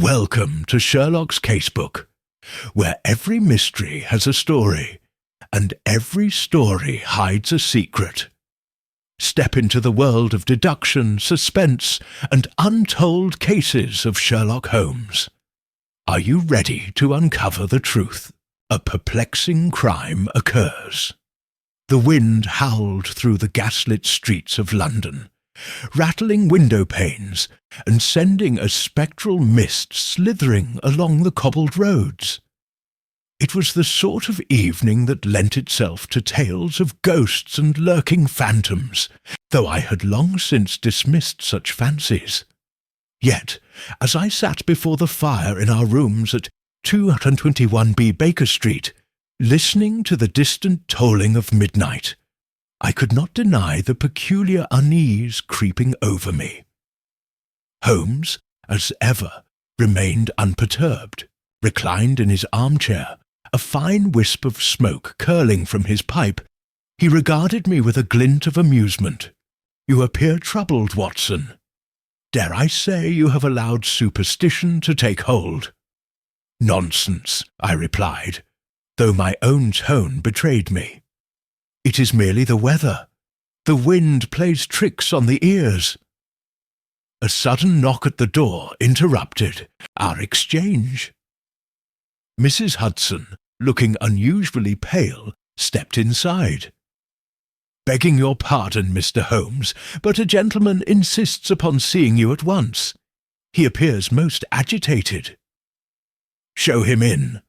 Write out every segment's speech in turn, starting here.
Welcome to Sherlock's Casebook, where every mystery has a story, and every story hides a secret. Step into the world of deduction, suspense, and untold cases of Sherlock Holmes. Are you ready to uncover the truth? A perplexing crime occurs. The wind howled through the gaslit streets of London, rattling window panes and sending a spectral mist slithering along the cobbled roads. It was the sort of evening that lent itself to tales of ghosts and lurking phantoms, though I had long since dismissed such fancies. Yet, as I sat before the fire in our rooms at 221B Baker Street, listening to the distant tolling of midnight, I could not deny the peculiar unease creeping over me. Holmes, as ever, remained unperturbed, reclined in his armchair, a fine wisp of smoke curling from his pipe. He regarded me with a glint of amusement. "You appear troubled, Watson. Dare I say you have allowed superstition to take hold?" "Nonsense," I replied, though my own tone betrayed me. "It is merely the weather. The wind plays tricks on the ears." A sudden knock at the door interrupted our exchange. Mrs. Hudson, looking unusually pale, stepped inside. "Begging your pardon, Mr. Holmes, but a gentleman insists upon seeing you at once. He appears most agitated." "Show him in,"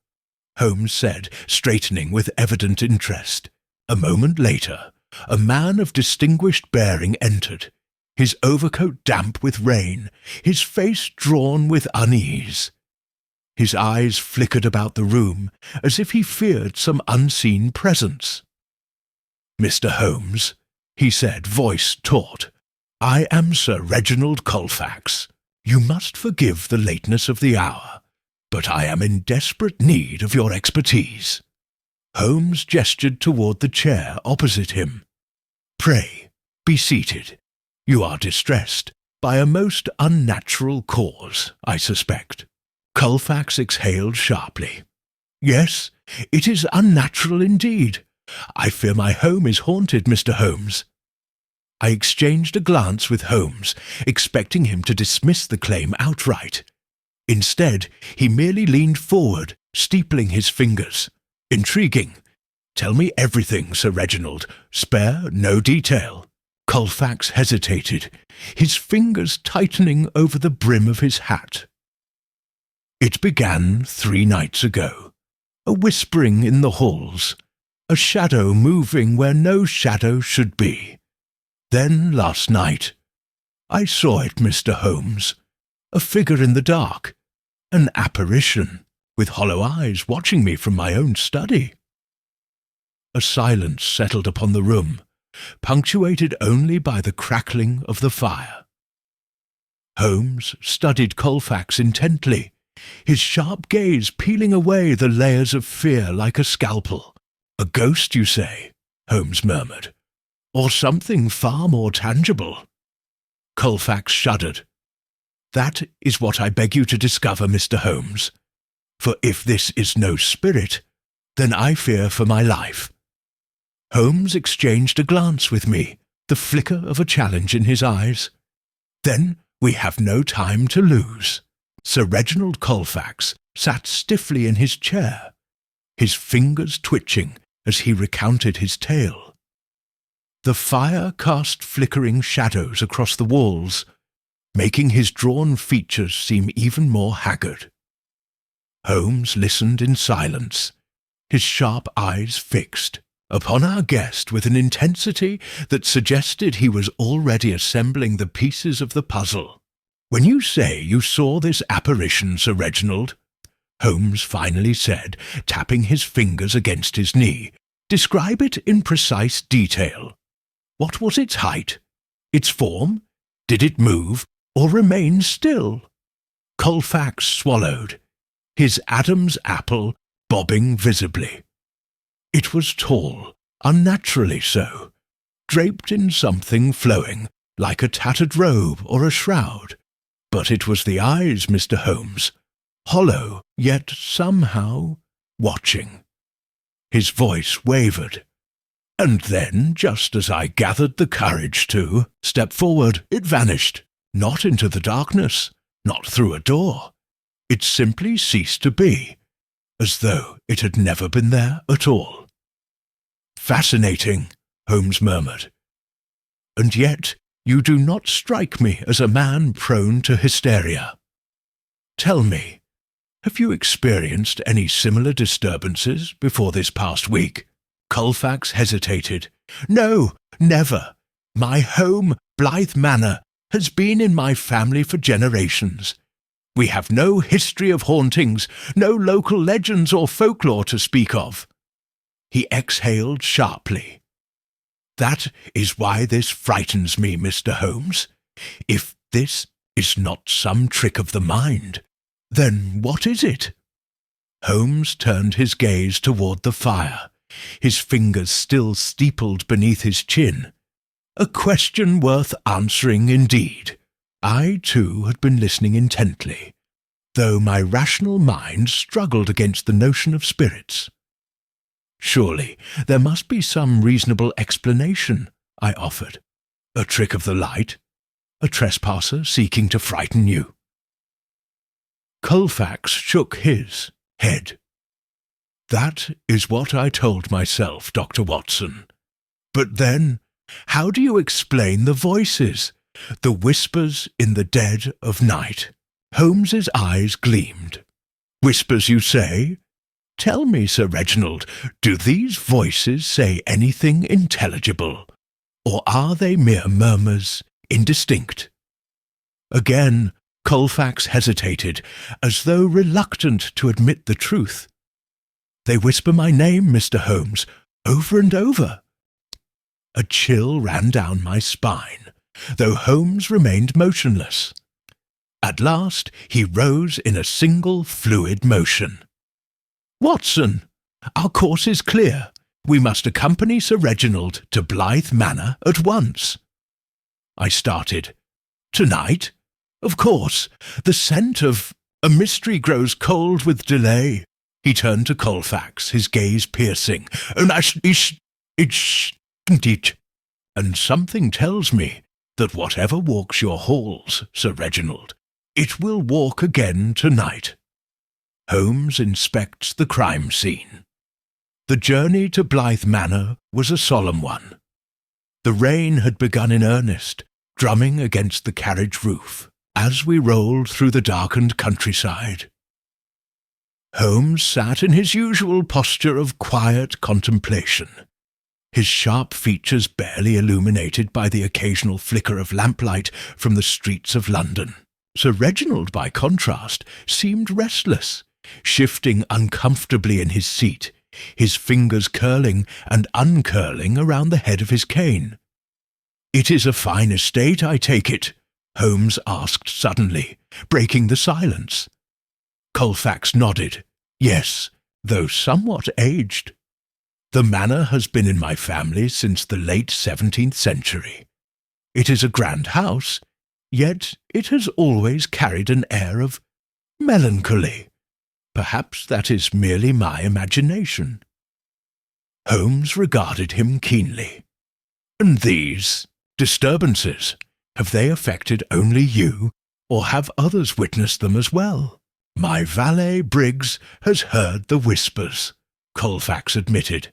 Holmes said, straightening with evident interest. A moment later, a man of distinguished bearing entered, his overcoat damp with rain, his face drawn with unease. His eyes flickered about the room, as if he feared some unseen presence. "Mr. Holmes," he said, voice taut, "I am Sir Reginald Colfax. You must forgive the lateness of the hour, but I am in desperate need of your expertise." Holmes gestured toward the chair opposite him. "Pray, be seated. You are distressed by a most unnatural cause, I suspect." Colfax exhaled sharply. "Yes, it is unnatural indeed. I fear my home is haunted, Mr. Holmes." I exchanged a glance with Holmes, expecting him to dismiss the claim outright. Instead, he merely leaned forward, steepling his fingers. "Intriguing. Tell me everything, Sir Reginald. Spare no detail." Colfax hesitated, his fingers tightening over the brim of his hat. "It began 3 nights ago. A whispering in the halls, a shadow moving where no shadow should be. Then last night, I saw it, Mr. Holmes, a figure in the dark, an apparition, with hollow eyes watching me from my own study." A silence settled upon the room, punctuated only by the crackling of the fire. Holmes studied Colfax intently, his sharp gaze peeling away the layers of fear like a scalpel. "A ghost, you say?" Holmes murmured. "Or something far more tangible?" Colfax shuddered. "That is what I beg you to discover, Mr. Holmes. For if this is no spirit, then I fear for my life." Holmes exchanged a glance with me, the flicker of a challenge in his eyes. "Then we have no time to lose." Sir Reginald Colfax sat stiffly in his chair, his fingers twitching as he recounted his tale. The fire cast flickering shadows across the walls, making his drawn features seem even more haggard. Holmes listened in silence, his sharp eyes fixed upon our guest with an intensity that suggested he was already assembling the pieces of the puzzle. "When you say you saw this apparition, Sir Reginald," Holmes finally said, tapping his fingers against his knee, "describe it in precise detail. What was its height? Its form? Did it move, or remain still?" Colfax swallowed, his Adam's apple bobbing visibly. "It was tall, unnaturally so, draped in something flowing, like a tattered robe or a shroud. But it was the eyes, Mr. Holmes, hollow, yet somehow watching. His voice wavered. And then, just as I gathered the courage to step forward, it vanished. Not into the darkness, not through a door. It simply ceased to be, as though it had never been there at all. "Fascinating," Holmes murmured. "And yet you do not strike me as a man prone to hysteria. Tell me, have you experienced any similar disturbances before this past week?" Colfax hesitated. "No, never. My home, Blythe Manor, has been in my family for generations. We have no history of hauntings, no local legends or folklore to speak of." He exhaled sharply. "That is why this frightens me, Mr. Holmes. If this is not some trick of the mind, then what is it?" Holmes turned his gaze toward the fire, his fingers still steepled beneath his chin. A question worth answering indeed. I, too, had been listening intently, though my rational mind struggled against the notion of spirits. "Surely there must be some reasonable explanation," I offered. "A trick of the light? A trespasser seeking to frighten you?" Colfax shook his head. "That is what I told myself, Dr. Watson. But then, how do you explain the voices, the whispers in the dead of night?" Holmes's eyes gleamed. "Whispers, you say? Tell me, Sir Reginald, do these voices say anything intelligible, or are they mere murmurs, indistinct?" Again, Colfax hesitated, as though reluctant to admit the truth. "They whisper my name, Mr. Holmes, over and over." A chill ran down my spine, though Holmes remained motionless. At last he rose in a single fluid motion. "Watson, our course is clear. We must accompany Sir Reginald to Blythe Manor at once." I started. "Tonight? Of course. The scent of a mystery grows cold with delay." He turned to Colfax, his gaze piercing. "And something tells me that whatever walks your halls, Sir Reginald, it will walk again tonight." Holmes inspects the crime scene. The journey to Blythe Manor was a solemn one. The rain had begun in earnest, drumming against the carriage roof, as we rolled through the darkened countryside. Holmes sat in his usual posture of quiet contemplation, his sharp features barely illuminated by the occasional flicker of lamplight from the streets of London. Sir Reginald, by contrast, seemed restless, shifting uncomfortably in his seat, his fingers curling and uncurling around the head of his cane. "It is a fine estate, I take it?" Holmes asked suddenly, breaking the silence. Colfax nodded. "Yes, though somewhat aged. The manor has been in my family since the late 17th century. It is a grand house, yet it has always carried an air of melancholy. Perhaps that is merely my imagination." Holmes regarded him keenly. "And these disturbances, have they affected only you, or have others witnessed them as well?" "My valet Briggs has heard the whispers," Colfax admitted,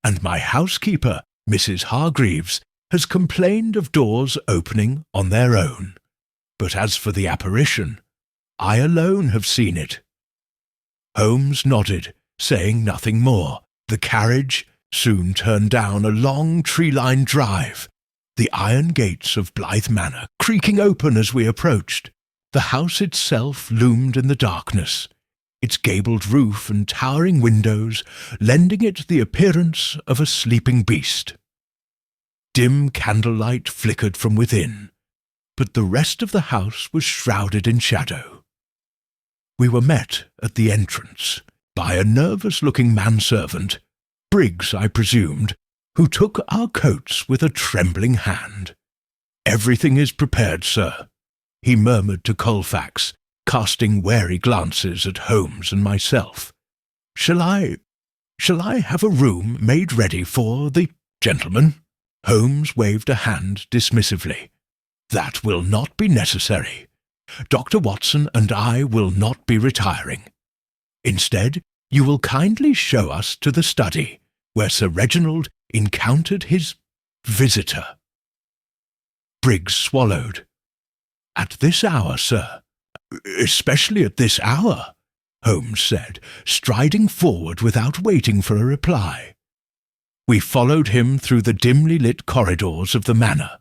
"and my housekeeper, Mrs. Hargreaves, has complained of doors opening on their own. But as for the apparition, I alone have seen it." Holmes nodded, saying nothing more. The carriage soon turned down a long tree-lined drive, the iron gates of Blythe Manor creaking open as we approached. The house itself loomed in the darkness, its gabled roof and towering windows lending it the appearance of a sleeping beast. Dim candlelight flickered from within, but the rest of the house was shrouded in shadow. We were met at the entrance by a nervous-looking manservant, Briggs, I presumed, who took our coats with a trembling hand. "Everything is prepared, sir," he murmured to Colfax, casting wary glances at Holmes and myself. Shall I have a room made ready for the gentleman?" Holmes waved a hand dismissively. "That will not be necessary. Dr. Watson and I will not be retiring. Instead, you will kindly show us to the study, where Sir Reginald encountered his visitor." Briggs swallowed. "At this hour, sir?" "Especially at this hour," Holmes said, striding forward without waiting for a reply. We followed him through the dimly lit corridors of the manor,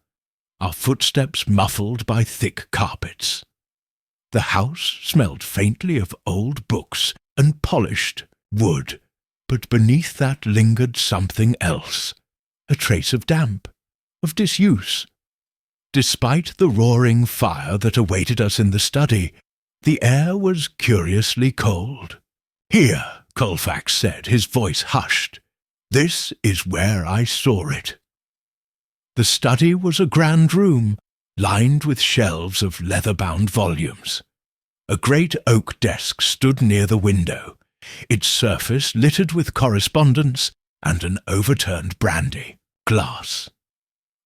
our footsteps muffled by thick carpets. The house smelled faintly of old books and polished wood, but beneath that lingered something else, a trace of damp, of disuse. Despite the roaring fire that awaited us in the study, the air was curiously cold. "Here," Colfax said, his voice hushed. "This is where I saw it." The study was a grand room, lined with shelves of leather-bound volumes. A great oak desk stood near the window, its surface littered with correspondence and an overturned brandy glass.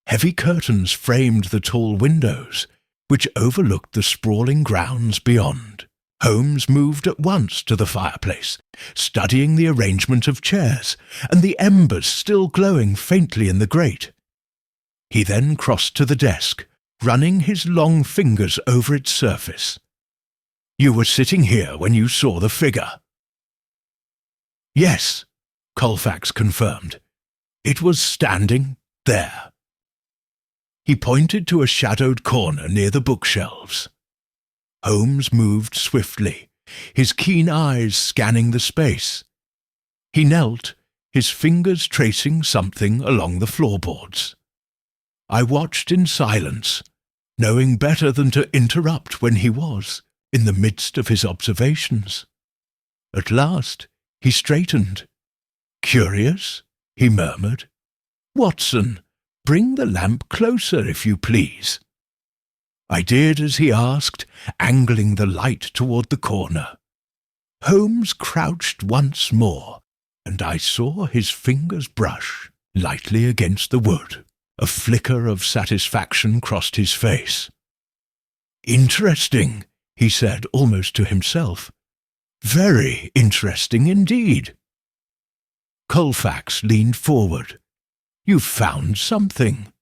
Heavy curtains framed the tall windows, which overlooked the sprawling grounds beyond. Holmes moved at once to the fireplace, studying the arrangement of chairs and the embers still glowing faintly in the grate. He then crossed to the desk, running his long fingers over its surface. "You were sitting here when you saw the figure?" "Yes," Colfax confirmed. "It was standing there." He pointed to a shadowed corner near the bookshelves. Holmes moved swiftly, his keen eyes scanning the space. He knelt, his fingers tracing something along the floorboards. I watched in silence, knowing better than to interrupt when he was in the midst of his observations. At last he straightened. "Curious?" he murmured. "Watson, bring the lamp closer, if you please." I did as he asked, angling the light toward the corner. Holmes crouched once more, and I saw his fingers brush lightly against the wood. A flicker of satisfaction crossed his face. "Interesting," he said almost to himself. "Very interesting indeed." Colfax leaned forward. "You've found something."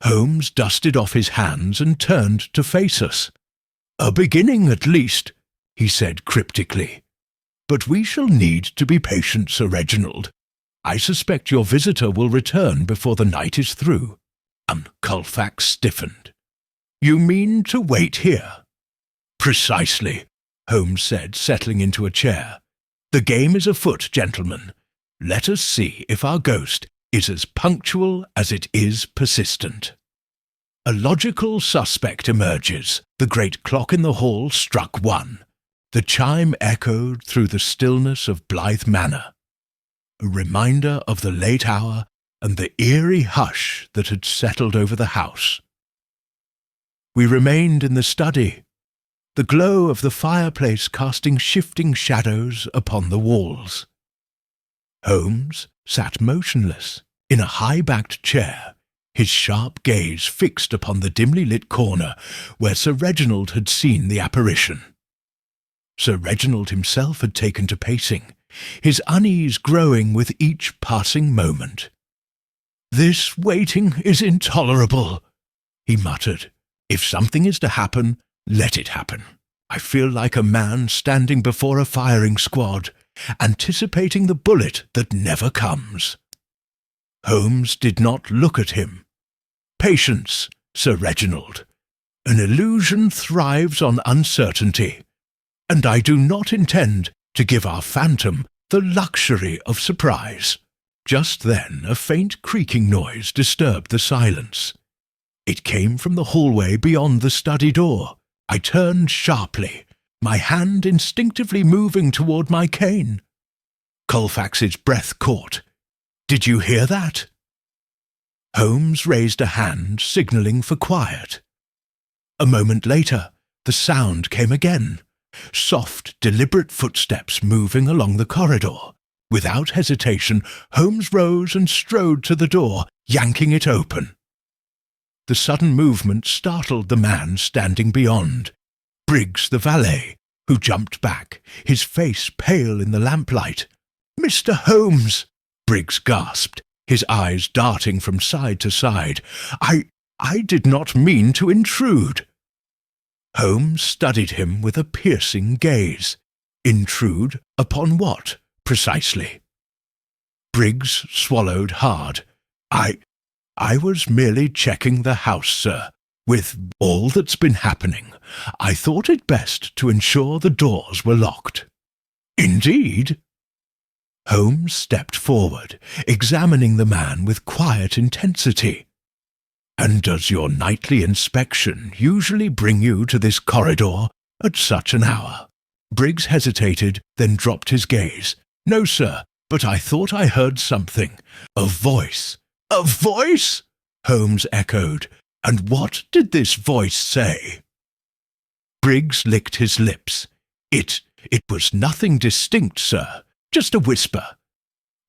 Holmes dusted off his hands and turned to face us. "A beginning, at least," he said cryptically. "But we shall need to be patient, Sir Reginald. I suspect your visitor will return before the night is through." Colfax stiffened. "You mean to wait here?" "Precisely," Holmes said, settling into a chair. "The game is afoot, gentlemen. Let us see if our ghost is as punctual as it is persistent." A logical suspect emerges. The great clock in the hall struck 1. The chime echoed through the stillness of Blythe Manor, a reminder of the late hour and the eerie hush that had settled over the house. We remained in the study, the glow of the fireplace casting shifting shadows upon the walls. Holmes sat motionless in a high-backed chair, his sharp gaze fixed upon the dimly lit corner where Sir Reginald had seen the apparition. Sir Reginald himself had taken to pacing, his unease growing with each passing moment. "This waiting is intolerable," he muttered. "If something is to happen, let it happen. I feel like a man standing before a firing squad, anticipating the bullet that never comes." Holmes did not look at him. "Patience, Sir Reginald. An illusion thrives on uncertainty, and I do not intend to give our phantom the luxury of surprise." Just then a faint creaking noise disturbed the silence. It came from the hallway beyond the study door. I turned sharply, my hand instinctively moving toward my cane. Colfax's breath caught. "Did you hear that?" Holmes raised a hand, signalling for quiet. A moment later, The sound came again. Soft, deliberate footsteps moving along the corridor. Without hesitation, Holmes rose and strode to the door, yanking it open. The sudden movement startled the man standing beyond, Briggs the valet, who jumped back, his face pale in the lamplight. "Mr. Holmes!" Briggs gasped, his eyes darting from side to side. I did not mean to intrude." Holmes studied him with a piercing gaze. Intrude upon what, precisely? Briggs swallowed hard. I was merely checking the house, sir. With all that's been happening, I thought it best to ensure the doors were locked." "Indeed?" Holmes stepped forward, examining the man with quiet intensity. "And does your nightly inspection usually bring you to this corridor at such an hour?" Briggs hesitated, then dropped his gaze. "No, sir, but I thought I heard something. A voice." "A voice?" Holmes echoed. "And what did this voice say?" Briggs licked his lips. It was nothing distinct, sir, just a whisper.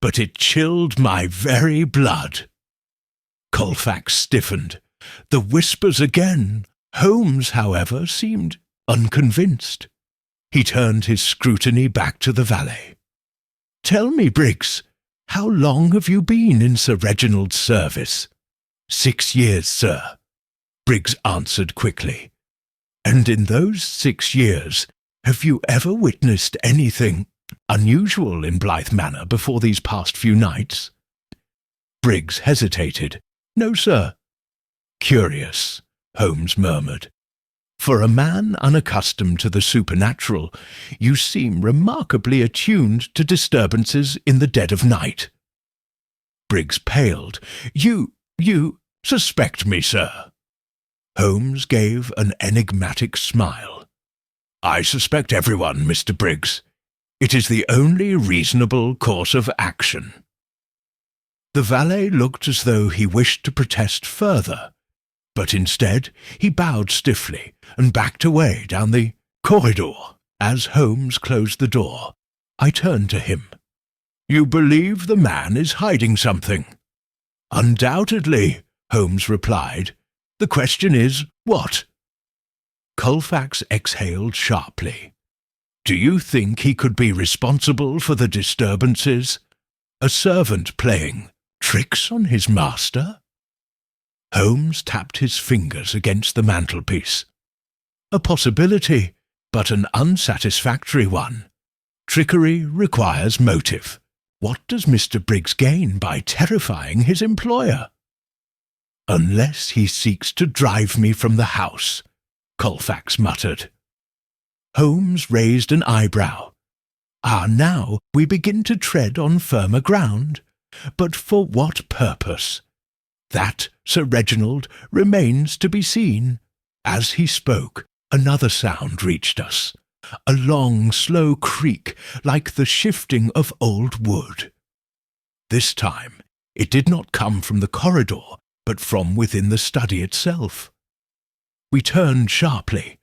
But it chilled my very blood." Colfax stiffened. The whispers again. Holmes, however, seemed unconvinced. He turned his scrutiny back to the valet. "Tell me, Briggs, how long have you been in Sir Reginald's service?" "6 years, sir," Briggs answered quickly. "And in those 6 years, have you ever witnessed anything unusual in Blythe Manor before these past few nights?" Briggs hesitated. "No, sir." "Curious," Holmes murmured. "For a man unaccustomed to the supernatural, you seem remarkably attuned to disturbances in the dead of night." Briggs paled. You suspect me, sir?" Holmes gave an enigmatic smile. "I suspect everyone, Mr. Briggs. It is the only reasonable course of action." The valet looked as though he wished to protest further, but instead he bowed stiffly and backed away down the corridor. As Holmes closed the door, I turned to him. "You believe the man is hiding something?" "Undoubtedly," Holmes replied. "The question is, what?" Colfax exhaled sharply. "Do you think he could be responsible for the disturbances? A servant playing tricks on his master?" Holmes tapped his fingers against the mantelpiece. "A possibility, but an unsatisfactory one. Trickery requires motive. What does Mr. Briggs gain by terrifying his employer?" "Unless he seeks to drive me from the house," Colfax muttered. Holmes raised an eyebrow. Now we begin to tread on firmer ground. But for what purpose? That, Sir Reginald, remains to be seen." As he spoke, another sound reached us. A long, slow creak, like the shifting of old wood. This time, it did not come from the corridor, but from within the study itself. We turned sharply,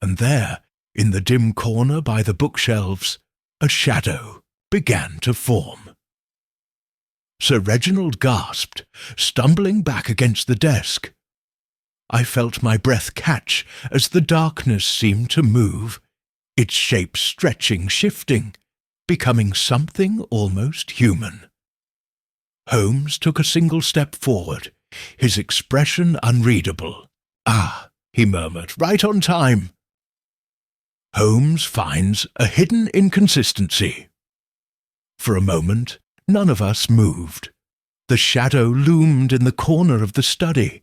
and there, in the dim corner by the bookshelves, a shadow began to form. Sir Reginald gasped, stumbling back against the desk. I felt my breath catch as the darkness seemed to move, its shape stretching, shifting, becoming something almost human. Holmes took a single step forward, his expression unreadable. "Ah," he murmured, "right on time." Holmes finds a hidden inconsistency. For a moment, none of us moved. The shadow loomed in the corner of the study,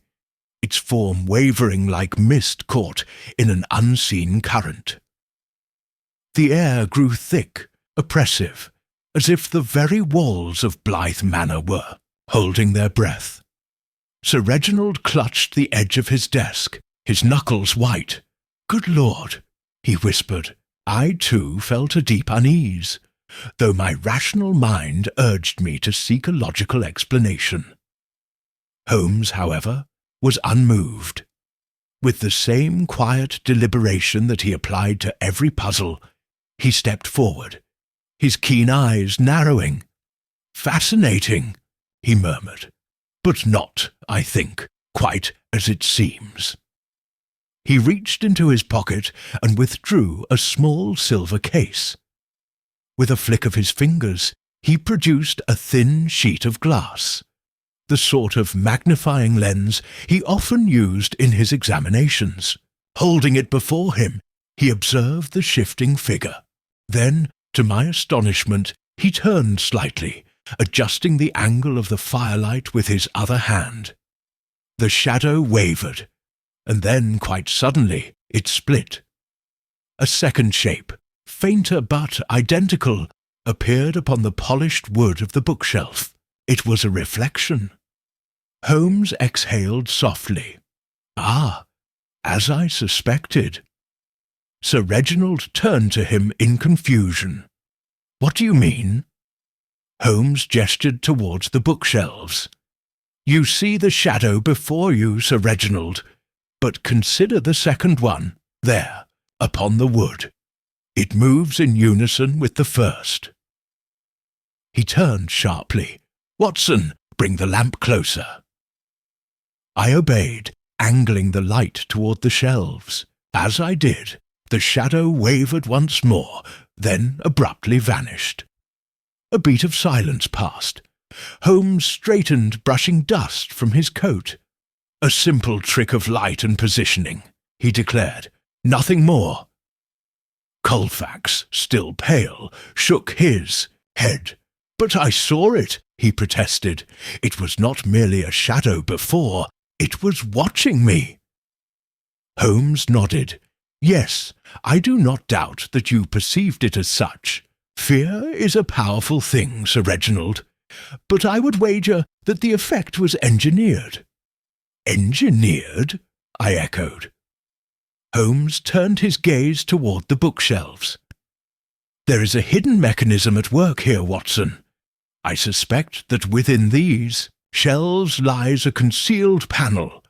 its form wavering like mist caught in an unseen current. The air grew thick, oppressive, as if the very walls of Blythe Manor were holding their breath. Sir Reginald clutched the edge of his desk, his knuckles white. "Good Lord," he whispered. I too felt a deep unease, though my rational mind urged me to seek a logical explanation. Holmes, however, was unmoved. With the same quiet deliberation that he applied to every puzzle, he stepped forward, his keen eyes narrowing. "Fascinating," he murmured, "but not, I think, quite as it seems." He reached into his pocket and withdrew a small silver case. With a flick of his fingers, he produced a thin sheet of glass, the sort of magnifying lens he often used in his examinations. Holding it before him, he observed the shifting figure. Then, to my astonishment, he turned slightly, adjusting the angle of the firelight with his other hand. The shadow wavered, and then, quite suddenly, it split. A second shape, fainter but identical, appeared upon the polished wood of the bookshelf. It was a reflection. Holmes exhaled softly. "Ah, as I suspected." Sir Reginald turned to him in confusion. "What do you mean?" Holmes gestured towards the bookshelves. "You see the shadow before you, Sir Reginald, but consider the second one, there, upon the wood. It moves in unison with the first." He turned sharply. "Watson, bring the lamp closer." I obeyed, angling the light toward the shelves. As I did, the shadow wavered once more, then abruptly vanished. A beat of silence passed. Holmes straightened, brushing dust from his coat. "A simple trick of light and positioning," he declared. "Nothing more." Colfax, still pale, shook his head. "But I saw it," he protested. "It was not merely a shadow before, it was watching me." Holmes nodded. "Yes, I do not doubt that you perceived it as such. Fear is a powerful thing, Sir Reginald, but I would wager that the effect was engineered." "Engineered?" I echoed. Holmes turned his gaze toward the bookshelves. "There is a hidden mechanism at work here, Watson. I suspect that within these shelves lies a concealed panel,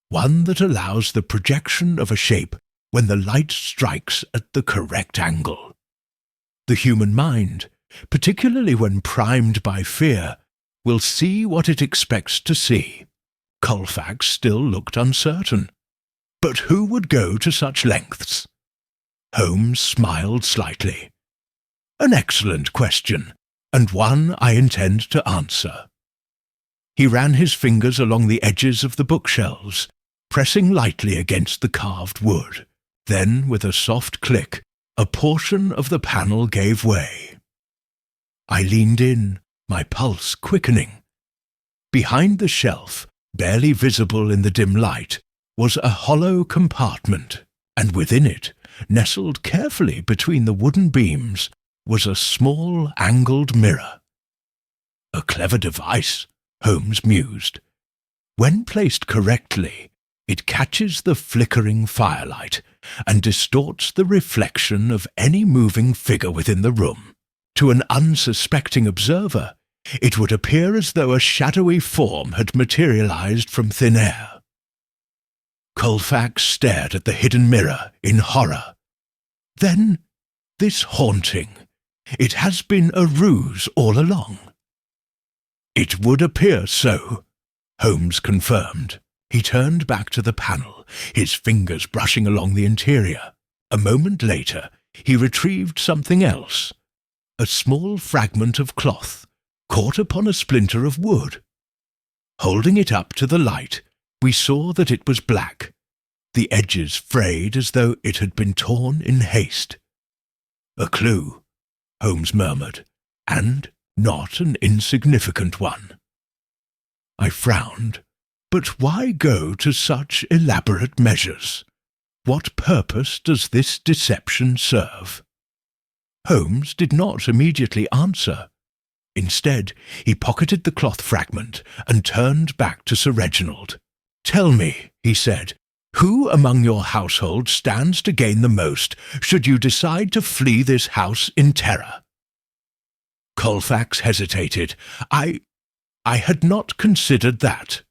one that allows the projection of a shape when the light strikes at the correct angle. The human mind, particularly when primed by fear, will see what it expects to see." Colfax still looked uncertain. "But who would go to such lengths?" Holmes smiled slightly. "An excellent question, and one I intend to answer." He ran his fingers along the edges of the bookshelves, pressing lightly against the carved wood. Then, with a soft click, a portion of the panel gave way. I leaned in, my pulse quickening. Behind the shelf, barely visible in the dim light, was a hollow compartment, and within it, nestled carefully between the wooden beams, was a small angled mirror. "A clever device," Holmes mused. "When placed correctly, it catches the flickering firelight and distorts the reflection of any moving figure within the room. To an unsuspecting observer, it would appear as though a shadowy form had materialized from thin air." Colfax stared at the hidden mirror in horror. "Then, this haunting, it has been a ruse all along." "It would appear so," Holmes confirmed. He turned back to the panel, his fingers brushing along the interior. A moment later, he retrieved something else, a small fragment of cloth, caught upon a splinter of wood. Holding it up to the light, we saw that it was black, the edges frayed as though it had been torn in haste. "A clue," Holmes murmured, "and not an insignificant one." I frowned. But why go to such elaborate measures? What purpose does this deception serve? Holmes did not immediately answer. Instead, he pocketed the cloth fragment and turned back to Sir Reginald. "Tell me," he said, "who among your household stands to gain the most should you decide to flee this house in terror?" Colfax hesitated. I had not considered that."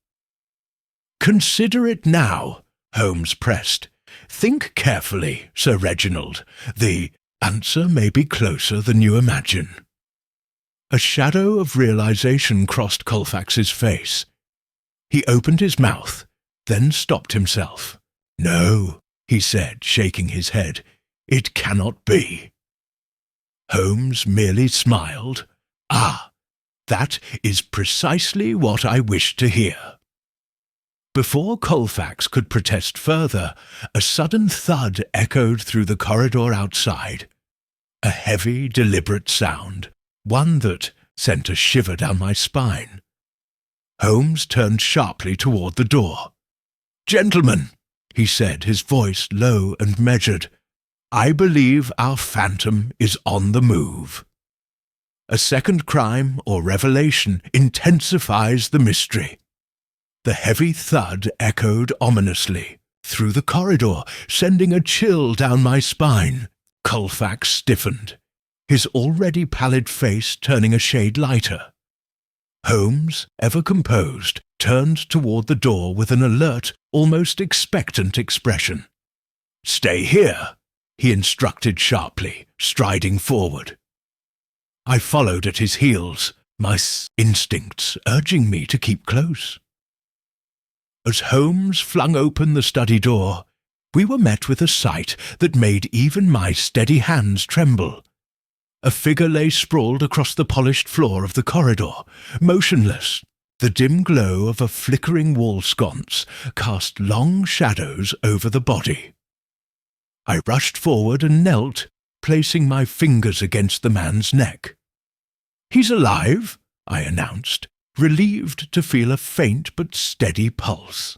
"Consider it now," Holmes pressed. "Think carefully, Sir Reginald. The answer may be closer than you imagine." A shadow of realization crossed Colfax's face. He opened his mouth, then stopped himself. "No," he said, shaking his head. "It cannot be." Holmes merely smiled. "Ah, that is precisely what I wished to hear." Before Colfax could protest further, a sudden thud echoed through the corridor outside. A heavy, deliberate sound, one that sent a shiver down my spine. Holmes turned sharply toward the door. "Gentlemen," he said, his voice low and measured, "I believe our phantom is on the move. A second crime or revelation intensifies the mystery." The heavy thud echoed ominously through the corridor, sending a chill down my spine. Colfax stiffened, his already pallid face turning a shade lighter. Holmes, ever composed, turned toward the door with an alert, almost expectant expression. "Stay here," he instructed sharply, striding forward. I followed at his heels, my instincts urging me to keep close. As Holmes flung open the study door, we were met with a sight that made even my steady hands tremble. A figure lay sprawled across the polished floor of the corridor, motionless. The dim glow of a flickering wall sconce cast long shadows over the body. I rushed forward and knelt, placing my fingers against the man's neck. "He's alive," I announced, relieved to feel a faint but steady pulse.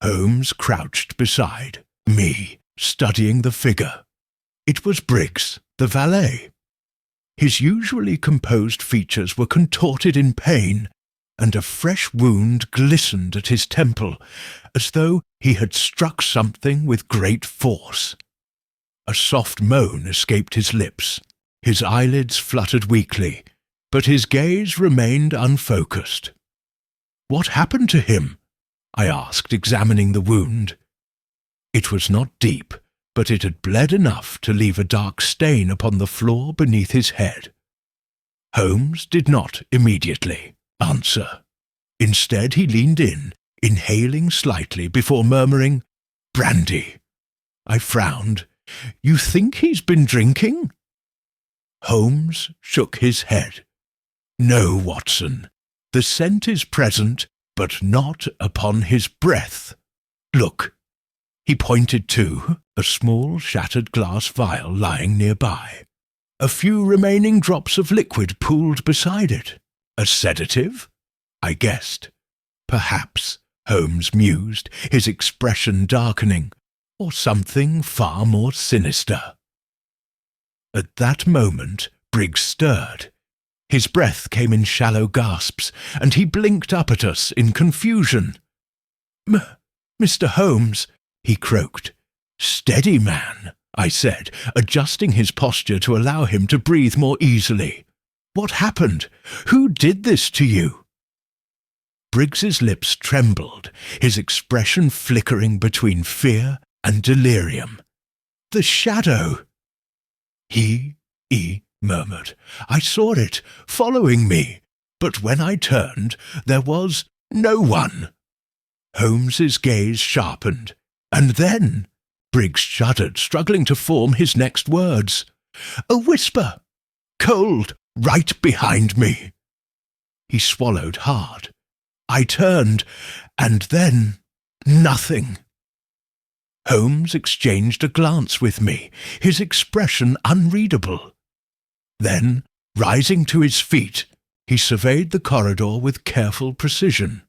Holmes crouched beside me, studying the figure. It was Briggs, the valet. His usually composed features were contorted in pain, and a fresh wound glistened at his temple, as though he had struck something with great force. A soft moan escaped his lips. His eyelids fluttered weakly, but his gaze remained unfocused. "What happened to him?" I asked, examining the wound. It was not deep, but it had bled enough to leave a dark stain upon the floor beneath his head. Holmes did not immediately answer. Instead, he leaned in, inhaling slightly before murmuring, "Brandy." I frowned. "You think he's been drinking?" Holmes shook his head. "No, Watson. The scent is present, but not upon his breath. Look." He pointed to a small shattered glass vial lying nearby. A few remaining drops of liquid pooled beside it. "A sedative?" I guessed. "Perhaps," Holmes mused, his expression darkening, "or something far more sinister." At that moment, Briggs stirred. His breath came in shallow gasps, and he blinked up at us in confusion. Mr. Holmes," he croaked. "Steady, man," I said, adjusting his posture to allow him to breathe more easily. "What happened? Who did this to you?" Briggs's lips trembled, his expression flickering between fear and delirium. "The shadow!" He murmured. "I saw it, following me, but when I turned, there was no one." Holmes's gaze sharpened, and then Briggs shuddered, struggling to form his next words. "A whisper! Cold, right behind me!" He swallowed hard. I turned, and then nothing. Holmes exchanged a glance with me, his expression unreadable. Then, rising to his feet, he surveyed the corridor with careful precision.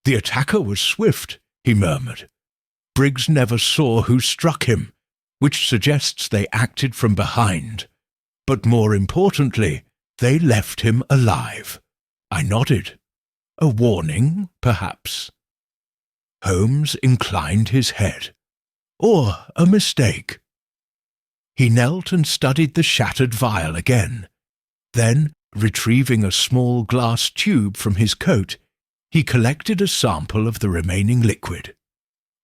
"The attacker was swift," he murmured. "Briggs never saw who struck him, which suggests they acted from behind. But more importantly, they left him alive." I nodded. "A warning, perhaps?" Holmes inclined his head. "Or a mistake." He knelt and studied the shattered vial again. Then, retrieving a small glass tube from his coat, he collected a sample of the remaining liquid.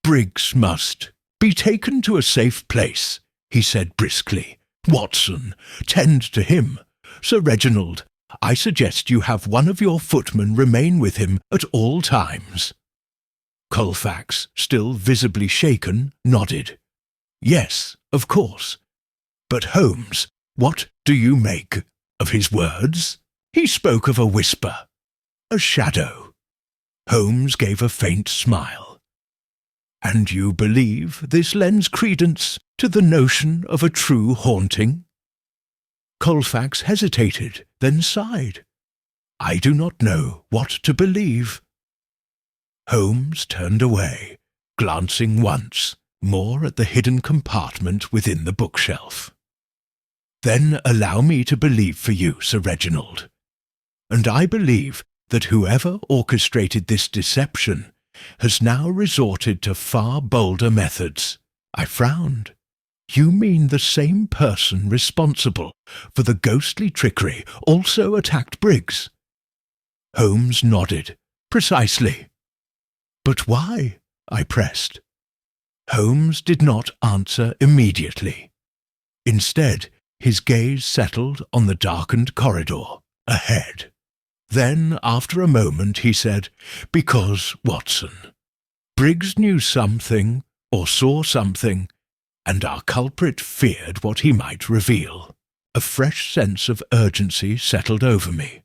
Briggs must be taken to a safe place, he said briskly. Watson, tend to him. Sir Reginald, I suggest you have one of your footmen remain with him at all times. Colfax, still visibly shaken, nodded. Yes, of course. But Holmes, what do you make of his words? He spoke of a whisper, a shadow. Holmes gave a faint smile. And you believe this lends credence to the notion of a true haunting? Colfax hesitated, then sighed. I do not know what to believe. Holmes turned away, glancing once more at the hidden compartment within the bookshelf. Then allow me to believe for you, Sir Reginald. And I believe that whoever orchestrated this deception has now resorted to far bolder methods. I frowned. You mean the same person responsible for the ghostly trickery also attacked Briggs? Holmes nodded. Precisely. But why? I pressed. Holmes did not answer immediately. Instead, his gaze settled on the darkened corridor ahead. Then, after a moment, he said, Because, Watson, Briggs knew something, or saw something, and our culprit feared what he might reveal. A fresh sense of urgency settled over me.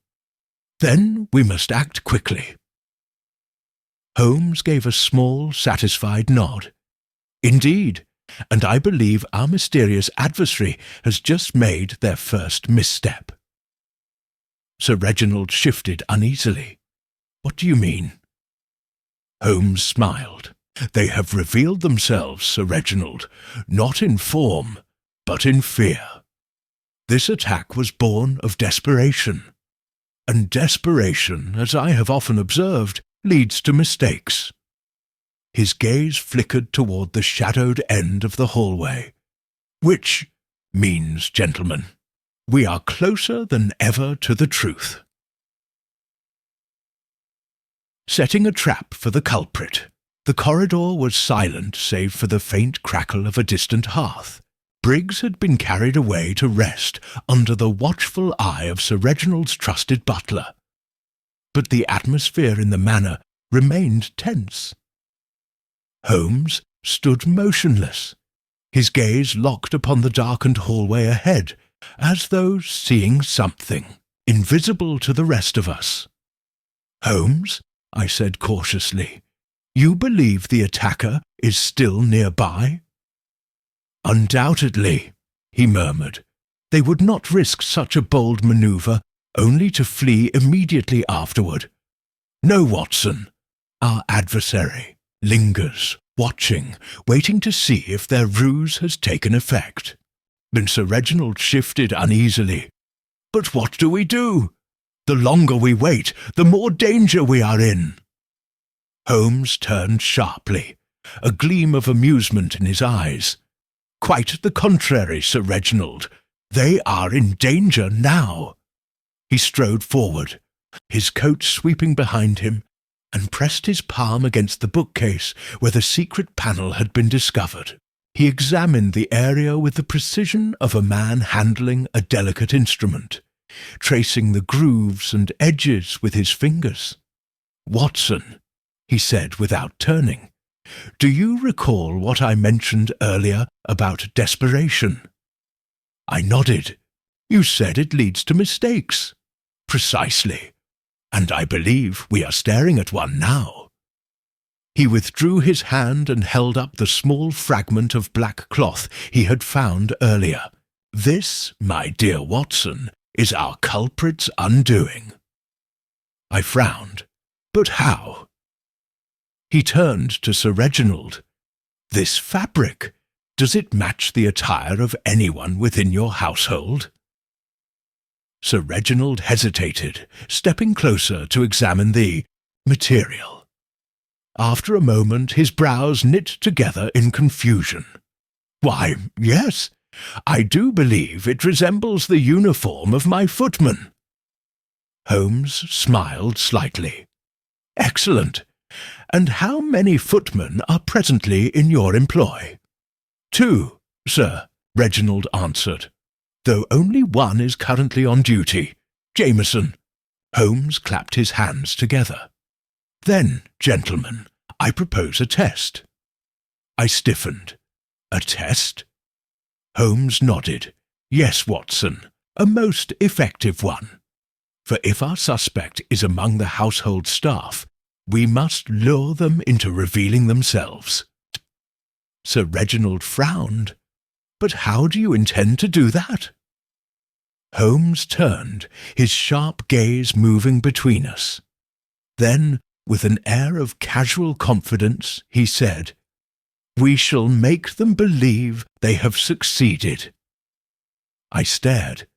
Then we must act quickly. Holmes gave a small, satisfied nod. Indeed, and I believe our mysterious adversary has just made their first misstep. Sir Reginald shifted uneasily. What do you mean? Holmes smiled. They have revealed themselves, Sir Reginald, not in form, but in fear. This attack was born of desperation. And desperation, as I have often observed, leads to mistakes. His gaze flickered toward the shadowed end of the hallway. Which means, gentlemen, we are closer than ever to the truth. Setting a trap for the culprit. The corridor was silent save for the faint crackle of a distant hearth. Briggs had been carried away to rest under the watchful eye of Sir Reginald's trusted butler. But the atmosphere in the manor remained tense. Holmes stood motionless, his gaze locked upon the darkened hallway ahead, as though seeing something, invisible to the rest of us. Holmes, I said cautiously, you believe the attacker is still nearby? Undoubtedly, he murmured. They would not risk such a bold maneuver only to flee immediately afterward. No, Watson, our adversary lingers, watching, waiting to see if their ruse has taken effect. Then Sir Reginald shifted uneasily. But what do we do? The longer we wait, the more danger we are in. Holmes turned sharply, a gleam of amusement in his eyes. Quite the contrary, Sir Reginald. They are in danger now. He strode forward, his coat sweeping behind him, and pressed his palm against the bookcase where the secret panel had been discovered. He examined the area with the precision of a man handling a delicate instrument, tracing the grooves and edges with his fingers. Watson, he said without turning, do you recall what I mentioned earlier about desperation? I nodded. You said it leads to mistakes. Precisely. And I believe we are staring at one now. He withdrew his hand and held up the small fragment of black cloth he had found earlier. This, my dear Watson, is our culprit's undoing. I frowned. But how? He turned to Sir Reginald. This fabric, does it match the attire of anyone within your household? Sir Reginald hesitated, stepping closer to examine the material. After a moment his brows knit together in confusion. Why, yes, I do believe it resembles the uniform of my footman. Holmes smiled slightly. Excellent. And how many footmen are presently in your employ? 2, sir, Reginald answered, though only one is currently on duty, Jameson. Holmes clapped his hands together. Then, gentlemen, I propose a test. I stiffened. A test? Holmes nodded. Yes, Watson, a most effective one. For if our suspect is among the household staff, we must lure them into revealing themselves. Sir Reginald frowned. But how do you intend to do that? Holmes turned, his sharp gaze moving between us. Then, with an air of casual confidence, he said, "We shall make them believe they have succeeded." I stared.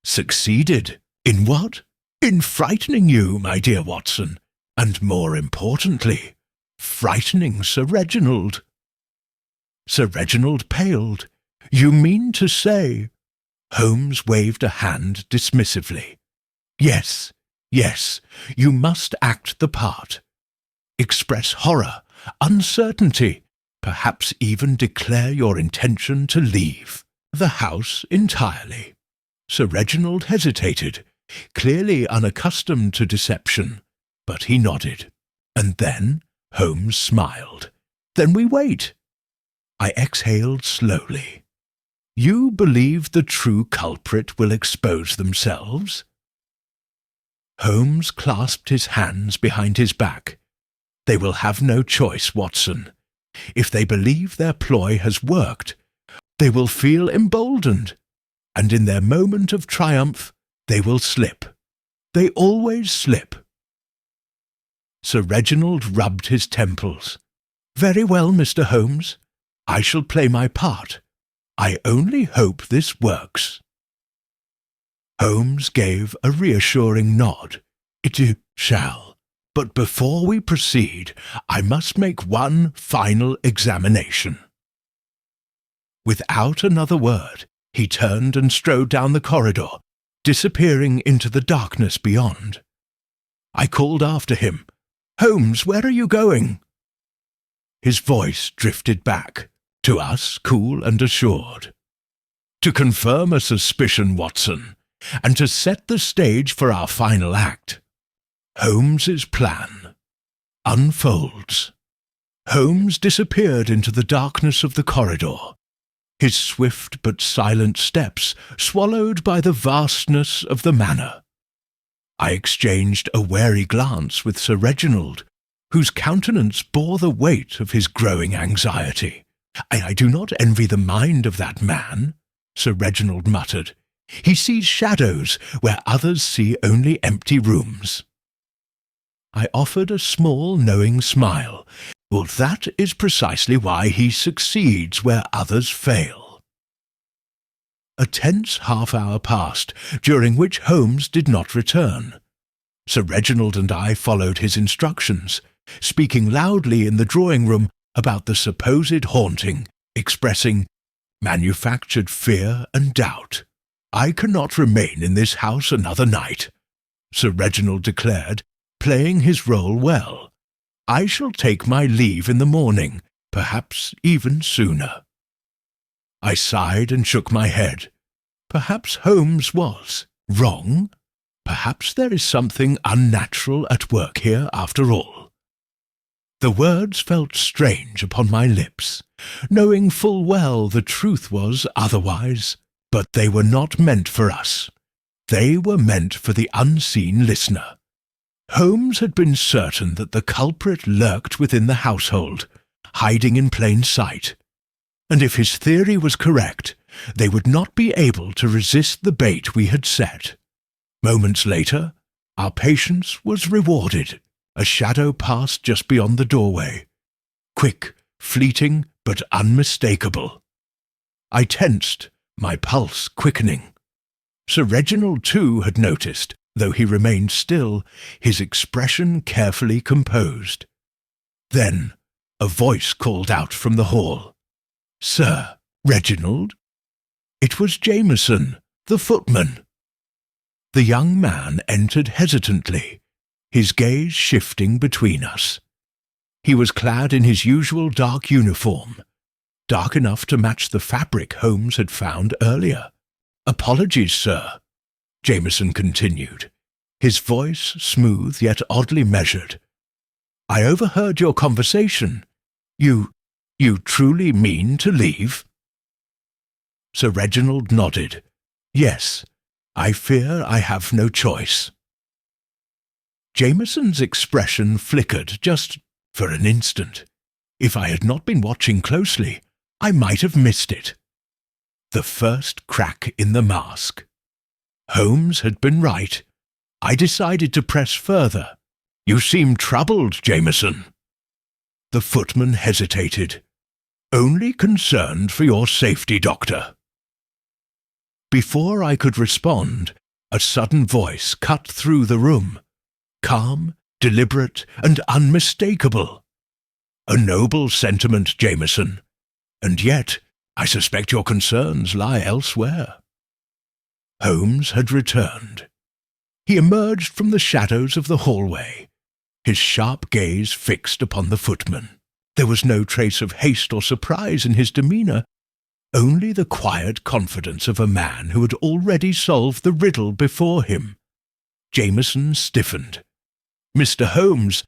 Succeeded? In what? In frightening you, my dear Watson, and more importantly, frightening Sir Reginald. Sir Reginald paled. You mean to say— Holmes waved a hand dismissively. Yes, yes, you must act the part. Express horror, uncertainty, perhaps even declare your intention to leave the house entirely. Sir Reginald hesitated, clearly unaccustomed to deception, but he nodded. And then Holmes smiled. Then we wait. I exhaled slowly. You believe the true culprit will expose themselves? Holmes clasped his hands behind his back. They will have no choice, Watson. If they believe their ploy has worked, they will feel emboldened, and in their moment of triumph, they will slip. They always slip. Sir Reginald rubbed his temples. Very well, Mr. Holmes. I shall play my part. I only hope this works. Holmes gave a reassuring nod. It shall. But before we proceed, I must make one final examination. Without another word, he turned and strode down the corridor, disappearing into the darkness beyond. I called after him, Holmes, where are you going? His voice drifted back, to us cool and assured. To confirm a suspicion, Watson, and to set the stage for our final act. Holmes's plan unfolds. Holmes disappeared into the darkness of the corridor, his swift but silent steps swallowed by the vastness of the manor. I exchanged a wary glance with Sir Reginald, whose countenance bore the weight of his growing anxiety. I do not envy the mind of that man, Sir Reginald muttered. He sees shadows where others see only empty rooms. I offered a small, knowing smile. Well, that is precisely why he succeeds where others fail. A tense half-hour passed, during which Holmes did not return. Sir Reginald and I followed his instructions, speaking loudly in the drawing-room about the supposed haunting, expressing manufactured fear and doubt. I cannot remain in this house another night, Sir Reginald declared, playing his role well. I shall take my leave in the morning, perhaps even sooner. I sighed and shook my head. Perhaps Holmes was wrong. Perhaps there is something unnatural at work here after all. The words felt strange upon my lips, knowing full well the truth was otherwise, but they were not meant for us. They were meant for the unseen listener. Holmes had been certain that the culprit lurked within the household, hiding in plain sight, and if his theory was correct, they would not be able to resist the bait we had set. Moments later, our patience was rewarded. A shadow passed just beyond the doorway. Quick, fleeting, but unmistakable. I tensed, my pulse quickening. Sir Reginald, too, had noticed, though he remained still, his expression carefully composed. Then a voice called out from the hall. Sir Reginald? It was Jameson, the footman. The young man entered hesitantly, his gaze shifting between us. He was clad in his usual dark uniform, dark enough to match the fabric Holmes had found earlier. "Apologies, sir," Jameson continued, his voice smooth yet oddly measured. "I overheard your conversation. You truly mean to leave?" Sir Reginald nodded. "Yes, I fear I have no choice." Jameson's expression flickered just for an instant. If I had not been watching closely, I might have missed it. The first crack in the mask. Holmes had been right. I decided to press further. "You seem troubled, Jameson." The footman hesitated. "Only concerned for your safety, Doctor." Before I could respond, a sudden voice cut through the room, calm, deliberate, and unmistakable. "A noble sentiment, Jameson, and yet I suspect your concerns lie elsewhere." Holmes had returned. He emerged from the shadows of the hallway, his sharp gaze fixed upon the footman. There was no trace of haste or surprise in his demeanour, only the quiet confidence of a man who had already solved the riddle before him. Jameson stiffened. "Mr. Holmes,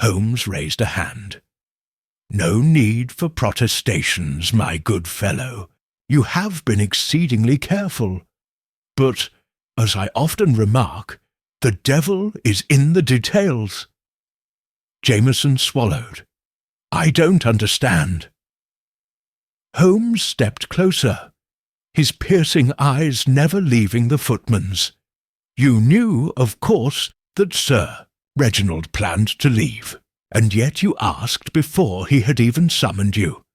Holmes raised a hand. "No need for protestations, my good fellow. You have been exceedingly careful. But, as I often remark, the devil is in the details." Jameson swallowed. "I don't understand." Holmes stepped closer, his piercing eyes never leaving the footman's. "You knew, of course, that Sir Reginald planned to leave, and yet you asked before he had even summoned you.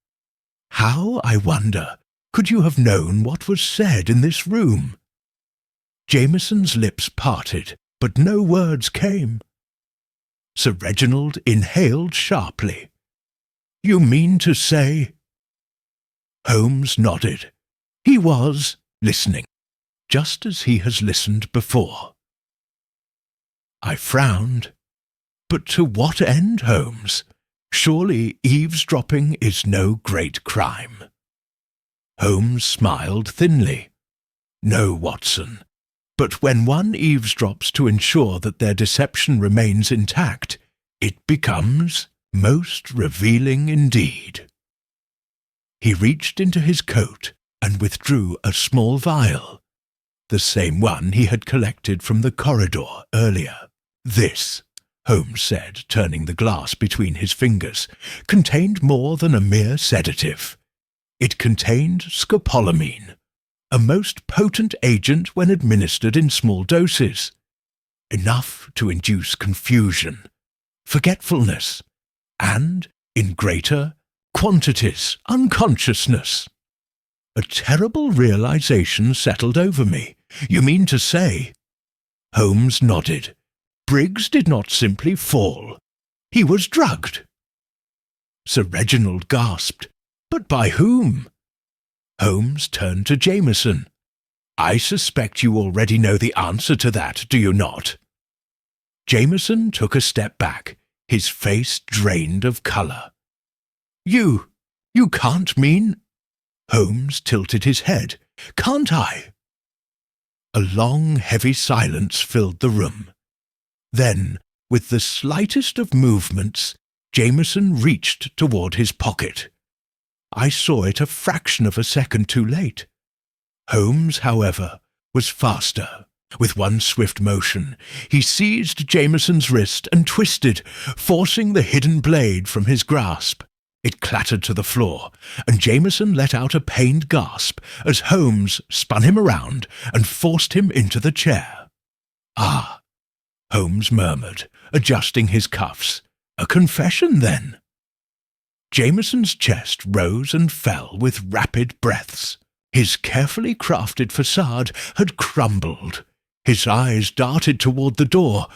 How, I wonder, could you have known what was said in this room?" Jameson's lips parted, but no words came. Sir Reginald inhaled sharply. "You mean to say—" Holmes nodded. He was listening, just as he has listened before. I frowned. "But to what end, Holmes? Surely eavesdropping is no great crime." Holmes smiled thinly. "No, Watson, but when one eavesdrops to ensure that their deception remains intact, it becomes most revealing indeed." He reached into his coat and withdrew a small vial, the same one he had collected from the corridor earlier. "This," Holmes said, turning the glass between his fingers, "contained more than a mere sedative. It contained scopolamine, a most potent agent when administered in small doses, enough to induce confusion, forgetfulness, and, in greater quantities, unconsciousness." A terrible realization settled over me. "You mean to say—" Holmes nodded. "Briggs did not simply fall. He was drugged." Sir Reginald gasped. "But by whom?" Holmes turned to Jameson. "I suspect you already know the answer to that, do you not?" Jameson took a step back, his face drained of colour. You can't mean—" Holmes tilted his head. "Can't I?" A long, heavy silence filled the room. Then, with the slightest of movements, Jameson reached toward his pocket. I saw it a fraction of a second too late. Holmes, however, was faster. With one swift motion, he seized Jameson's wrist and twisted, forcing the hidden blade from his grasp. It clattered to the floor, and Jameson let out a pained gasp as Holmes spun him around and forced him into the chair. "Ah," Holmes murmured, adjusting his cuffs. "A confession, then?" Jameson's chest rose and fell with rapid breaths. His carefully crafted facade had crumbled. His eyes darted toward the door,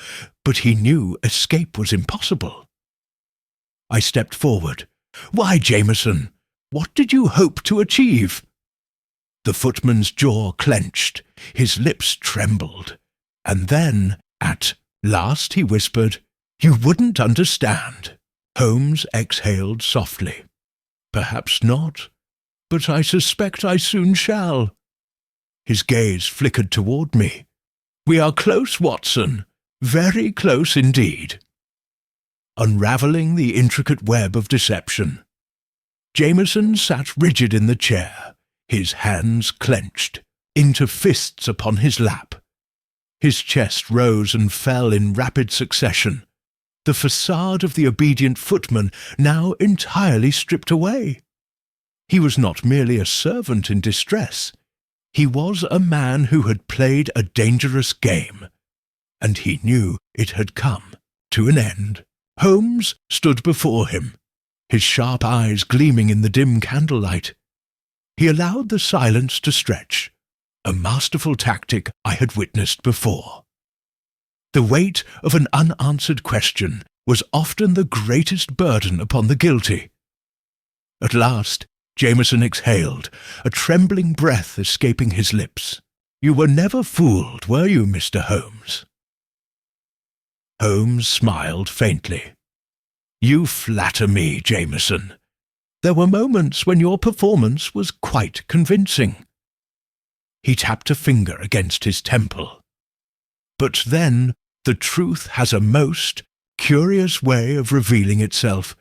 but he knew escape was impossible. I stepped forward. "Why, Jameson? What did you hope to achieve?" The footman's jaw clenched, his lips trembled, and then, at last, he whispered, "You wouldn't understand." Holmes exhaled softly. "Perhaps not, but I suspect I soon shall." His gaze flickered toward me. "We are close, Watson. Very close indeed." Unravelling the intricate web of deception, Jameson sat rigid in the chair, his hands clenched into fists upon his lap. His chest rose and fell in rapid succession, the facade of the obedient footman now entirely stripped away. He was not merely a servant in distress. He was a man who had played a dangerous game, and he knew it had come to an end. Holmes stood before him, his sharp eyes gleaming in the dim candlelight. He allowed the silence to stretch, a masterful tactic I had witnessed before. The weight of an unanswered question was often the greatest burden upon the guilty. At last, Jameson exhaled, a trembling breath escaping his lips. "You were never fooled, were you, Mr. Holmes?" Holmes smiled faintly. "You flatter me, Jameson. There were moments when your performance was quite convincing." He tapped a finger against his temple. "But then the truth has a most curious way of revealing itself,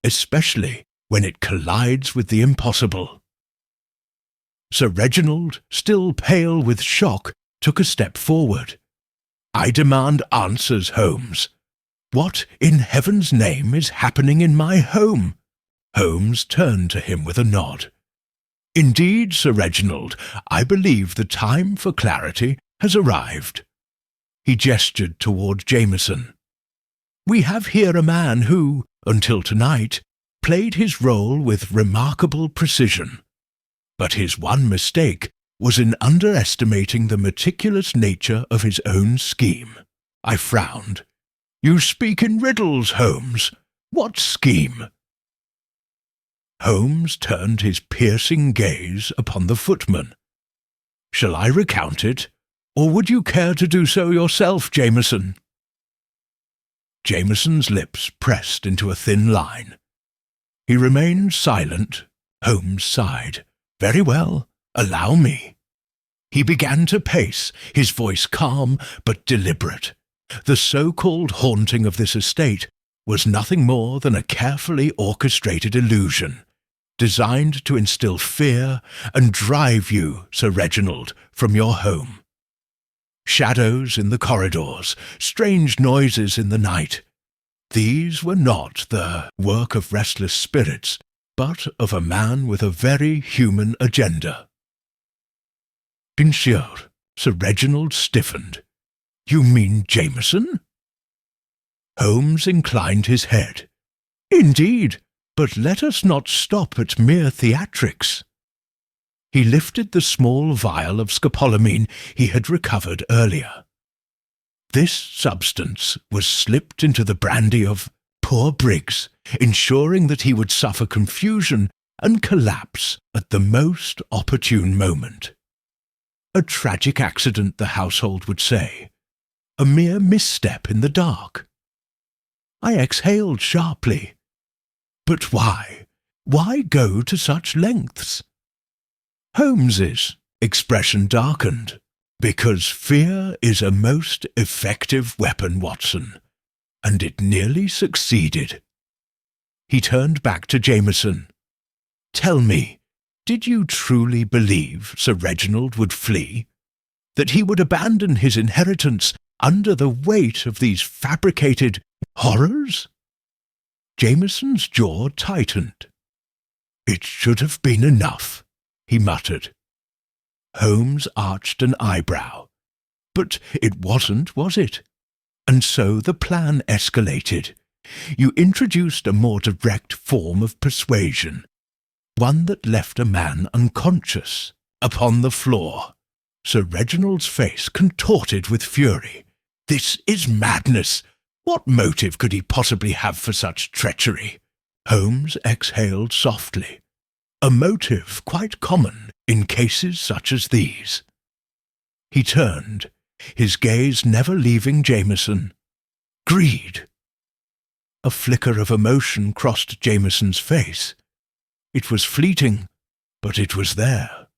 especially when it collides with the impossible." Sir Reginald, still pale with shock, took a step forward. "I demand answers, Holmes. What in heaven's name is happening in my home?" Holmes turned to him with a nod. "Indeed, Sir Reginald, I believe the time for clarity has arrived." He gestured toward Jameson. "We have here a man who, until tonight, played his role with remarkable precision. But his one mistake was in underestimating the meticulous nature of his own scheme." I frowned. "You speak in riddles, Holmes. What scheme?" Holmes turned his piercing gaze upon the footman. "Shall I recount it, or would you care to do so yourself, Jameson?" Jameson's lips pressed into a thin line. He remained silent. Holmes sighed. "Very well, allow me." He began to pace, his voice calm but deliberate. The so-called haunting of this estate was nothing more than a carefully orchestrated illusion, designed to instill fear and drive you, Sir Reginald, from your home. Shadows in the corridors, strange noises in the night. These were not the work of restless spirits, but of a man with a very human agenda. "Bien sûr," Sir Reginald stiffened. "You mean Jameson?" Holmes inclined his head. "Indeed, but let us not stop at mere theatrics." He lifted the small vial of scopolamine he had recovered earlier. This substance was slipped into the brandy of poor Briggs, ensuring that he would suffer confusion and collapse at the most opportune moment. A tragic accident, the household would say. A mere misstep in the dark. I exhaled sharply. But why? Why go to such lengths? Holmes's expression darkened. "Because fear is a most effective weapon, Watson, and it nearly succeeded." He turned back to Jameson. "Tell me, did you truly believe Sir Reginald would flee? That he would abandon his inheritance under the weight of these fabricated horrors?" Jameson's jaw tightened. "It should have been enough," he muttered. Holmes arched an eyebrow. "But it wasn't, was it? And so the plan escalated. You introduced a more direct form of persuasion, one that left a man unconscious, upon the floor." Sir Reginald's face contorted with fury. "This is madness. What motive could he possibly have for such treachery?" Holmes exhaled softly. "A motive quite common in cases such as these." He turned, his gaze never leaving Jameson. "Greed." A flicker of emotion crossed Jameson's face. It was fleeting, but it was there.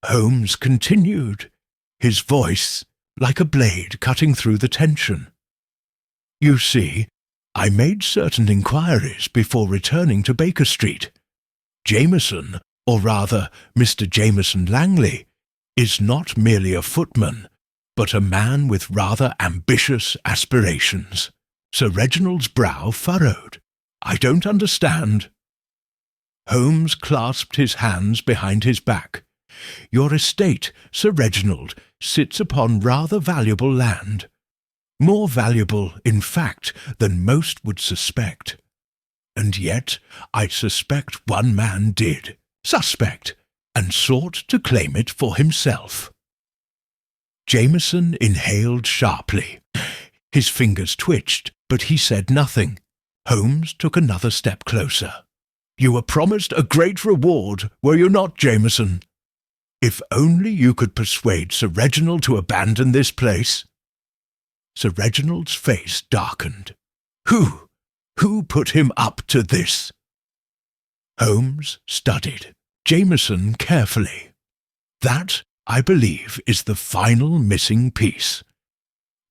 Holmes continued, his voice like a blade cutting through the tension. You see, I made certain inquiries before returning to Baker Street. Jameson, or rather Mr. Jameson Langley, is not merely a footman, but a man with rather ambitious aspirations. Sir Reginald's brow furrowed. I don't understand. Holmes clasped his hands behind his back. Your estate, Sir Reginald, sits upon rather valuable land. More valuable, in fact, than most would suspect. And yet I suspect one man did, and sought to claim it for himself. Jameson inhaled sharply. His fingers twitched, but he said nothing. Holmes took another step closer. You were promised a great reward, were you not, Jameson? If only you could persuade Sir Reginald to abandon this place. Sir Reginald's face darkened. Who put him up to this? Holmes studied Jameson carefully. That, I believe, is the final missing piece.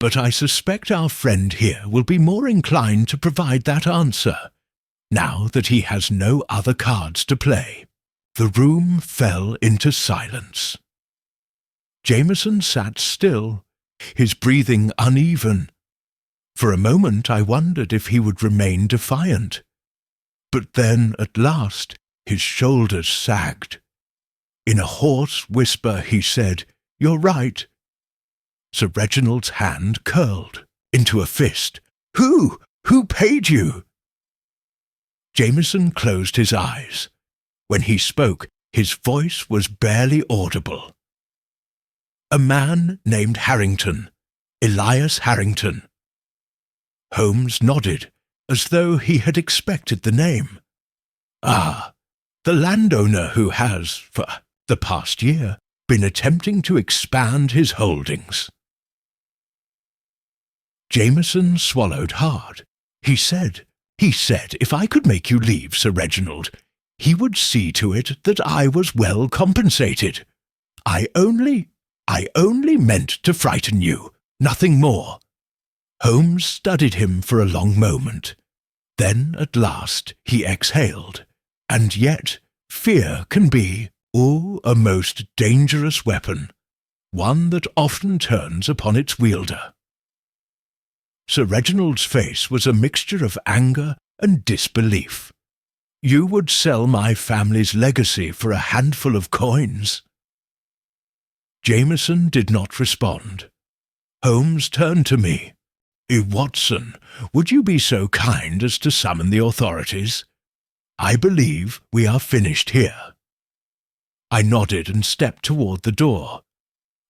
But I suspect our friend here will be more inclined to provide that answer, now that he has no other cards to play. The room fell into silence. Jameson sat still, his breathing uneven. For a moment I wondered if he would remain defiant. But then, at last, his shoulders sagged. In a hoarse whisper he said, You're right. Sir Reginald's hand curled into a fist. Who paid you? Jameson closed his eyes. When he spoke, his voice was barely audible. A man named Harrington, Elias Harrington. Holmes nodded, as though he had expected the name. Ah, the landowner who has, for the past year, been attempting to expand his holdings. Jameson swallowed hard. He said, if I could make you leave, Sir Reginald, he would see to it that I was well compensated. I only meant to frighten you, nothing more. Holmes studied him for a long moment. Then, at last, he exhaled. And yet, fear can be, a most dangerous weapon, one that often turns upon its wielder. Sir Reginald's face was a mixture of anger and disbelief. You would sell my family's legacy for a handful of coins. Jameson did not respond. Holmes turned to me. Watson, would you be so kind as to summon the authorities? I believe we are finished here. I nodded and stepped toward the door.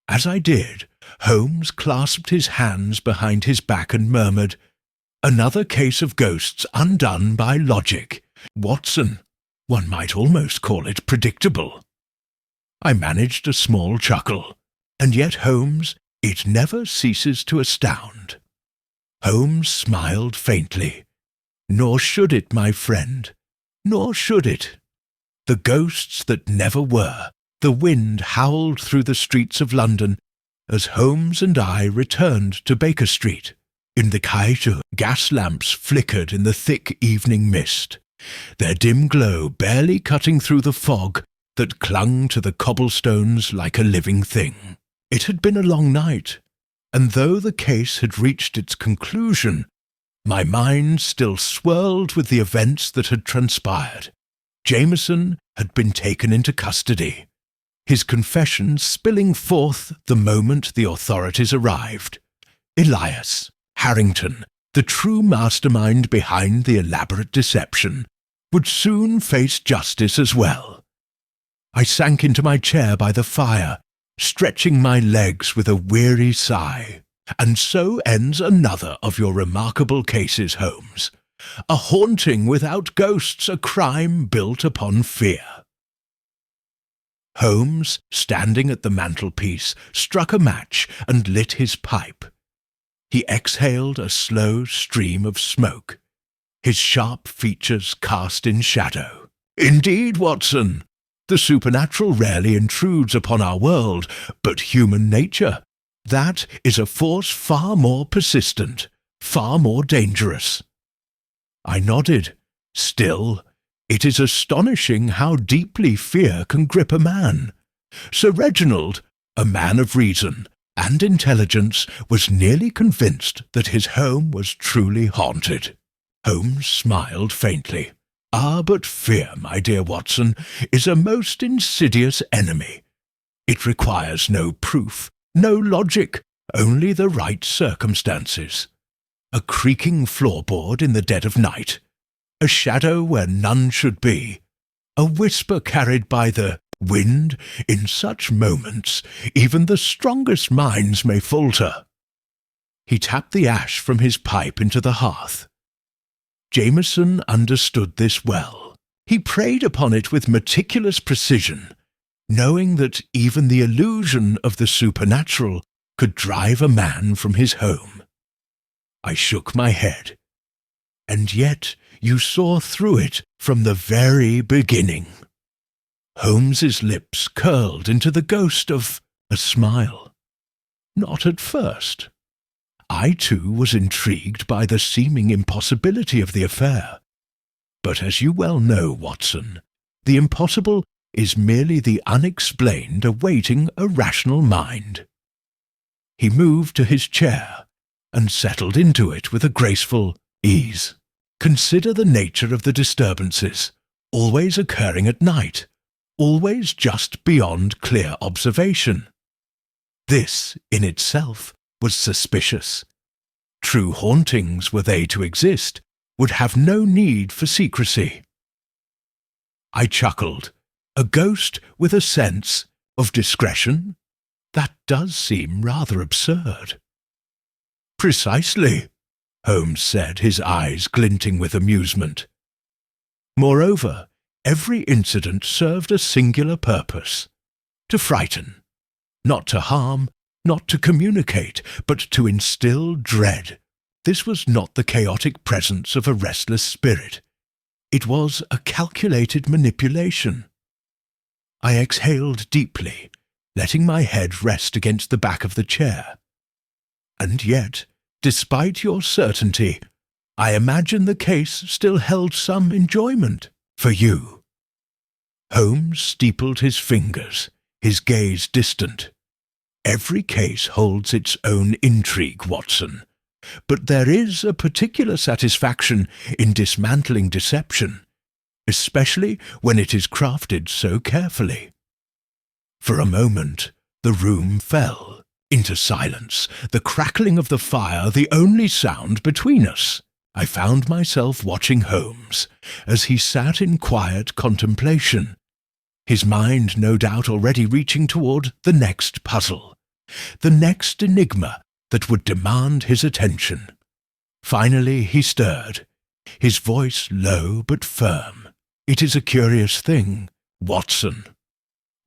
As I did, Holmes clasped his hands behind his back and murmured, Another case of ghosts undone by logic. Watson, one might almost call it predictable. I managed a small chuckle. And yet, Holmes, it never ceases to astound. Holmes smiled faintly. Nor should it, my friend. Nor should it. The ghosts that never were. The wind howled through the streets of London as Holmes and I returned to Baker Street. In the caillou, gas lamps flickered in the thick evening mist, their dim glow barely cutting through the fog that clung to the cobblestones like a living thing. It had been a long night, and though the case had reached its conclusion, my mind still swirled with the events that had transpired. Jameson had been taken into custody, his confession spilling forth the moment the authorities arrived. Elias Harrington, the true mastermind behind the elaborate deception, would soon face justice as well. I sank into my chair by the fire, stretching my legs with a weary sigh. And so ends another of your remarkable cases, Holmes. A haunting without ghosts, a crime built upon fear. Holmes, standing at the mantelpiece, struck a match and lit his pipe. He exhaled a slow stream of smoke. his sharp features cast in shadow. "Indeed, Watson, the supernatural rarely intrudes upon our world, but human nature, that is a force far more persistent, far more dangerous." I nodded. "Still, it is astonishing how deeply fear can grip a man. Sir Reginald, a man of reason and intelligence, was nearly convinced that his home was truly haunted." Holmes smiled faintly. "Ah, but fear, my dear Watson, is a most insidious enemy. It requires no proof, no logic, only the right circumstances. A creaking floorboard in the dead of night, a shadow where none should be, a whisper carried by the wind. In such moments, even the strongest minds may falter." He tapped the ash from his pipe into the hearth. Jameson understood this well. He preyed upon it with meticulous precision, knowing that even the illusion of the supernatural could drive a man from his home. I shook my head. "And yet you saw through it from the very beginning." Holmes's lips curled into the ghost of a smile. "Not at first. I too was intrigued by the seeming impossibility of the affair. But as you well know, Watson, the impossible is merely the unexplained awaiting a rational mind." He moved to his chair and settled into it with a graceful ease. "Consider the nature of the disturbances, always occurring at night, always just beyond clear observation. This, in itself, was suspicious. True hauntings, were they to exist, would have no need for secrecy." I chuckled. "A ghost with a sense of discretion? That does seem rather absurd." "Precisely," Holmes said, his eyes glinting with amusement. "Moreover, every incident served a singular purpose: to frighten, not to harm, not to communicate, but to instill dread. This was not the chaotic presence of a restless spirit. It was a calculated manipulation." I exhaled deeply, letting my head rest against the back of the chair. "And yet, despite your certainty, I imagine the case still held some enjoyment for you." Holmes steepled his fingers, his gaze distant. "Every case holds its own intrigue, Watson, but there is a particular satisfaction in dismantling deception, especially when it is crafted so carefully." For a moment the room fell into silence, the crackling of the fire the only sound between us. I found myself watching Holmes as he sat in quiet contemplation, his mind no doubt already reaching toward the next puzzle, the next enigma that would demand his attention. Finally he stirred, his voice low but firm. "It is a curious thing, Watson.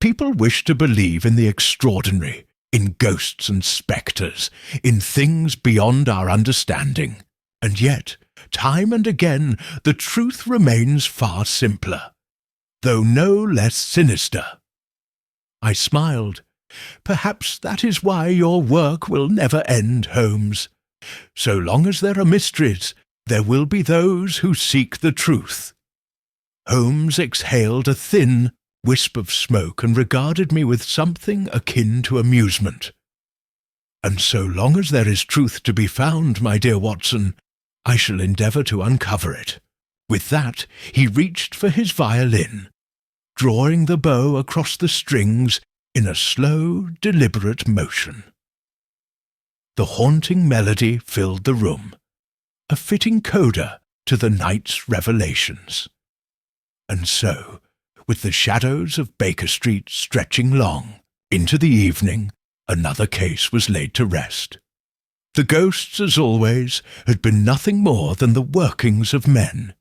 People wish to believe in the extraordinary, in ghosts and spectres, in things beyond our understanding, and yet, time and again, the truth remains far simpler, though no less sinister." I smiled. "Perhaps that is why your work will never end, Holmes. So long as there are mysteries, there will be those who seek the truth." Holmes exhaled a thin wisp of smoke and regarded me with something akin to amusement. "And so long as there is truth to be found, my dear Watson, I shall endeavour to uncover it." With that he reached for his violin, drawing the bow across the strings in a slow, deliberate motion. The haunting melody filled the room, a fitting coda to the night's revelations. And so, with the shadows of Baker Street stretching long into the evening, another case was laid to rest. The ghosts, as always, had been nothing more than the workings of men,